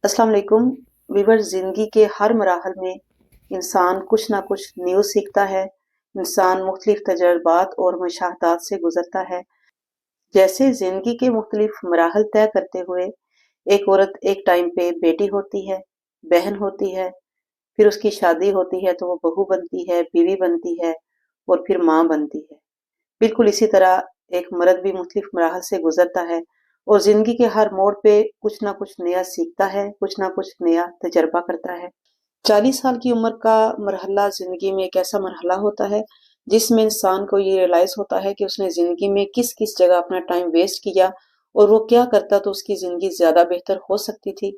अस्सलाम वालेकुम वीवर। ज़िंदगी के हर मराहल में इंसान कुछ ना कुछ न्यू सीखता है। इंसान मुख्तलिफ तजर्बात और मुशाहदात से गुजरता है। जैसे ज़िंदगी के मुख्तलिफ मराहल तय करते हुए एक औरत एक टाइम पे बेटी होती है, बहन होती है, फिर उसकी शादी होती है तो वो बहू बनती है, बीवी बनती है और फिर माँ बनती है। बिल्कुल इसी तरह एक मर्द भी मुख्तलिफ मराहल से गुजरता है और ज़िंदगी के हर मोड़ पे कुछ ना कुछ नया सीखता है, कुछ ना कुछ नया तजर्बा करता है। 40 साल की उम्र का मरहला ज़िंदगी में एक ऐसा मरहला होता है जिसमें इंसान को ये रियलाइज़ होता है कि उसने ज़िंदगी में किस किस जगह अपना टाइम वेस्ट किया और वो क्या करता तो उसकी ज़िंदगी ज़्यादा बेहतर हो सकती थी।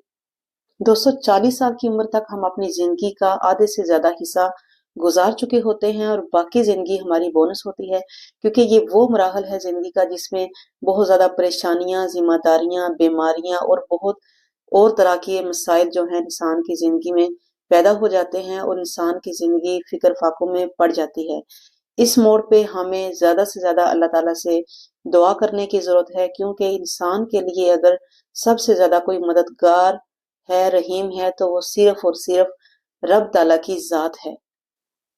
दोस्तों, 40 साल की उम्र तक हम अपनी ज़िंदगी का आधे से ज़्यादा हिस्सा गुजार चुके होते हैं और बाकी ज़िंदगी हमारी बोनस होती है, क्योंकि ये वो मराहल है ज़िंदगी का जिसमें बहुत ज़्यादा परेशानियाँ, ज़िम्मेदारियाँ, बीमारियाँ और बहुत और तरह के मसाइल जो हैं इंसान की ज़िंदगी में पैदा हो जाते हैं और इंसान की ज़िंदगी फ़िक्र फाकों में पड़ जाती है। इस मोड़ पे हमें ज़्यादा से ज़्यादा अल्लाह ताला से दुआ करने की ज़रूरत है, क्योंकि इंसान के लिए अगर सबसे ज़्यादा कोई मददगार है, रहीम है, तो वो सिर्फ और सिर्फ रब ताला की ज़ात है।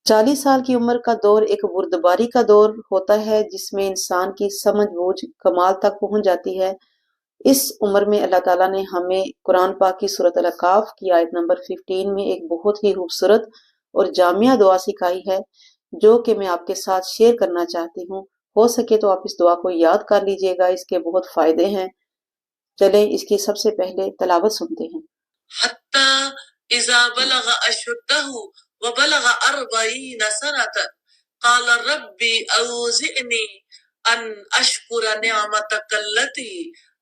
40 साल की उम्र का दौर एक बुर्दबारी का दौर होता है जिसमें इंसान की समझ बूझ कमाल तक पहुंच जाती है। इस उम्र में अल्लाह ताला ने हमें कुरान पाक की सूरत अल-काफ की आयत नंबर 15 में एक बहुत ही खूबसूरत और जामिया दुआ सिखाई है, जो कि मैं आपके साथ शेयर करना चाहती हूँ। हो सके तो आप इस दुआ को याद कर लीजिएगा, इसके बहुत फायदे हैं। चलें इसकी सबसे पहले तलावत सुनते हैं। हत्ता इज़ा बलग अशुद्धहु व बलग 40 सनतन क़ाल रब्बी औज़िअनी अन अश्कुर निअमतक अल्लती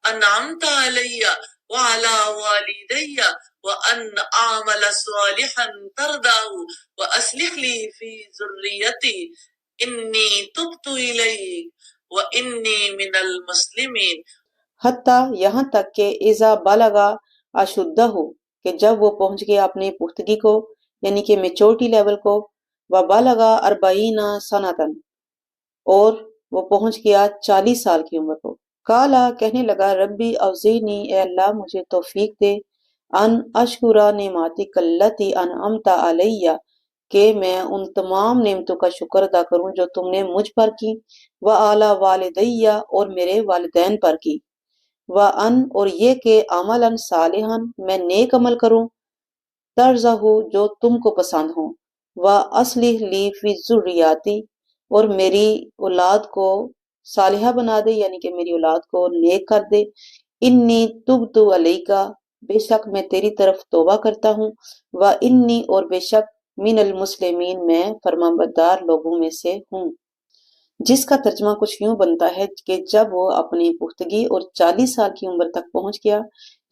अनअमत अलैया व अला वालिदैया व अन आमल सालिहन तरदाहु व अस्लिह ली फी ज़ुर्रियती इन्नी तुब्तु इलैक व इन्नी मिनल मुस्लिमीन। हत्ता यहाँ तक के इज़ा बलगा अशुद्ध हो कि जब वो पहुंच गया अपनी पुख्तगी को, यानी कि मेच्योरिटी लेवल को। व बलगा अरबईना सनतन, और वो पहुंच गया 40 साल की उम्र को। काला कहने लगा रब्बी अवज़ीनी, ए अल्लाह मुझे तौफीक दे, अन अशकुरा नेमातिक अल्लती अनअमता अलैया, कि मैं उन तमाम नेमतों का शुक्र अदा करूं जो तुमने मुझ पर की, व आला वालिदैया, और मेरे वालिदैन पर की, व अन, और ये कि अमलन सालिहन, मैं नेक अमल करूं, तर्जहु, जो तुमको पसंद हो, व अस्लिह ली फी ज़ुर्रियती, और मेरी औलाद को सालिहा बना दे, यानी कि मेरी औलाद को नेक कर दे। इन्नी तुब्तु अलैका, बेशक मैं तेरी तरफ तौबा करता हूँ। व इन्नी, और बेशक, मिनल मुस्लिमीन, मैं फरमाबरदार लोगों में से हूँ। जिसका तर्जमा कुछ यूं बनता है कि जब वो अपनी पुख्तगी और 40 साल की उम्र तक पहुंच गया,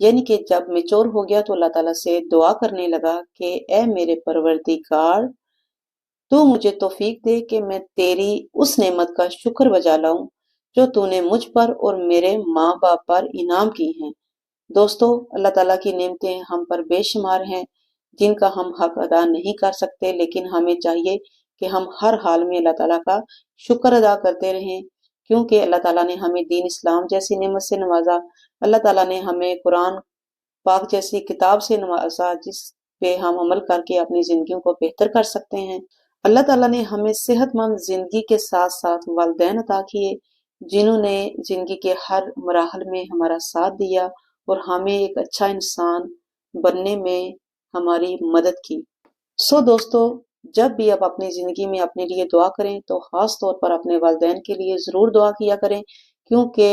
यानी कि जब मेच्योर हो गया, तो अल्लाह ताला से दुआ करने लगा कि ए मेरे परवरदिगार, तू मुझे तौफीक दे कि मैं तेरी उस नेमत का शुक्र बजा लाऊं जो तूने मुझ पर और मेरे माँ बाप पर इनाम की हैं। दोस्तों, अल्लाह ताला की नेमतें हम पर बेशुमार हैं जिनका हम हक अदा नहीं कर सकते, लेकिन हमें चाहिए कि हम हर हाल में अल्लाह ताला का शुक्र अदा करते रहें, क्योंकि अल्लाह ताला ने हमें दीन इस्लाम जैसी नेमत से नवाजा। अल्लाह ताला ने हमें कुरान पाक जैसी किताब से नवाजा जिस पे हम अमल करके अपनी जिंदगियों को बेहतर कर सकते हैं। अल्लाह ताला ने हमें सेहतमंद जिंदगी के साथ साथ वालिदैन अता किए जिन्होंने जिंदगी के हर मराहल में हमारा साथ दिया और हमें एक अच्छा इंसान बनने में हमारी मदद की। सो दोस्तों, जब भी आप अपनी ज़िंदगी में अपने लिए दुआ करें तो ख़ास तौर पर अपने वालिदैन के लिए ज़रूर दुआ किया करें, क्योंकि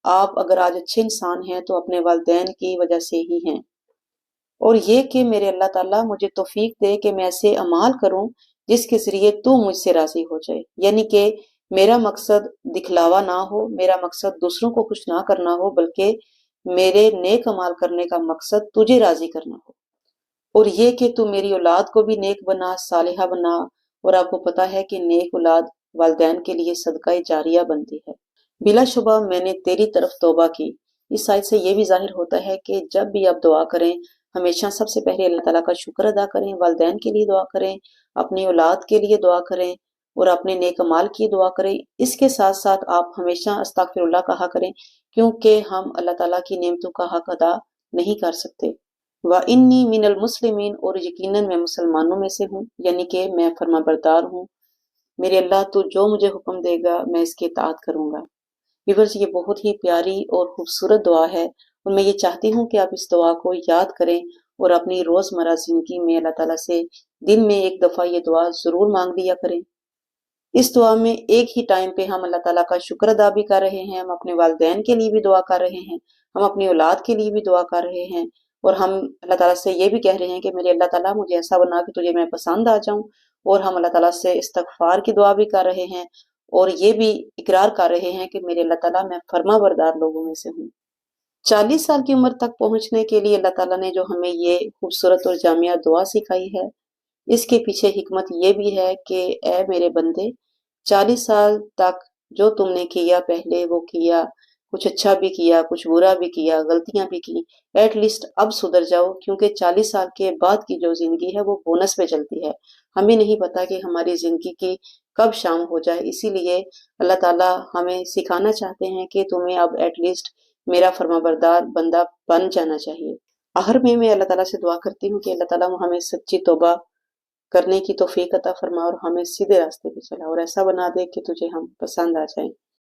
आप अगर आज अच्छे इंसान हैं तो अपने वालिदैन की वजह से ही हैं। और ये कि मेरे अल्लाह ताला मुझे तौफीक दे कि मैं ऐसे अमाल करूं जिसके ज़रिए तू मुझसे राज़ी हो जाए, यानी कि मेरा मकसद दिखलावा ना हो, मेरा मकसद दूसरों को खुश ना करना हो, बल्कि मेरे नेक अमाल करने का मकसद तुझे राज़ी करना हो। और ये कि तू मेरी औलाद को भी नेक बना, सालिहा बना। और आपको पता है कि नेक औलाद वालिदैन के लिए सदका जारिया बनती है। बिलाशुबा मैंने तेरी तरफ तौबा की। इस आयत से ये भी जाहिर होता है कि जब भी आप दुआ करें, हमेशा सबसे पहले अल्लाह ताला का शुक्र अदा करें, वालिदैन के लिए दुआ करें, अपनी औलाद के लिए दुआ करें और अपने नेक अमाल की दुआ करें। इसके साथ साथ आप हमेशा अस्तगफिरुल्लाह कहा करें, क्योंकि हम अल्लाह ताला की नेमतों का हक अदा नहीं कर सकते। وَإِنِّي مِنَ الْمُسْلِمِينَ، اور یقیناً میں مسلمانوں میں سے ہوں، یعنی کہ میں فرما بردار ہوں۔ میرے اللہ تو جو مجھے حکم دے گا میں اس کی اطاعت کروں گا۔ ویورز، یہ بہت ہی پیاری اور خوبصورت دعا ہے، اور میں یہ چاہتی ہوں کہ آپ اس دعا کو یاد کریں اور اپنی روزمرہ زندگی میں اللہ تعالیٰ سے دن میں ایک دفعہ یہ دعا ضرور مانگ لیا کریں۔ اس دعا میں ایک ہی ٹائم پہ ہم اللہ تعالیٰ کا شکر ادا بھی کر رہے ہیں، ہم اپنے والدین کے لیے بھی دعا کر رہے ہیں، ہم اپنی اولاد کے لیے بھی دعا کر رہے ہیں، اور ہم اللہ تعالیٰ سے یہ بھی کہہ رہے ہیں کہ میرے اللہ تعالیٰ مجھے ایسا بنا کہ تجھے میں پسند آ جاؤں، اور ہم اللہ تعالیٰ سے استغفار کی دعا بھی کر رہے ہیں، اور یہ بھی اقرار کر رہے ہیں کہ میرے اللہ تعالیٰ میں فرما بردار لوگوں میں سے ہوں۔ 40 سال کی عمر تک پہنچنے کے لیے اللہ تعالیٰ نے جو ہمیں یہ خوبصورت اور جامعہ دعا سکھائی ہے، اس کے پیچھے حکمت یہ بھی ہے کہ اے میرے بندے، 40 سال تک جو تم نے کیا پہلے وہ کیا، کچھ اچھا بھی کیا، کچھ برا بھی کیا، غلطیاں بھی کی، ایٹ لیسٹ اب سدھر جاؤ، کیونکہ 40 سال کے بعد کی جو زندگی ہے وہ بونس پہ چلتی ہے۔ ہمیں نہیں پتا کہ ہماری زندگی کی کب شام ہو جائے، اسی لیے اللہ تعالیٰ ہمیں سکھانا چاہتے ہیں کہ تمہیں اب ایٹ لیسٹ میرا فرما بردار بندہ بن جانا چاہیے۔ آخر میں اللہ تعالیٰ سے دعا کرتی ہوں کہ اللہ تعالیٰ ہمیں سچی توبہ کرنے کی توفیق عطا فرما اور ہمیں سیدھے راستے پہ چلا، اور ایسا بنا دے کہ تجھے ہم پسند آ جائیں۔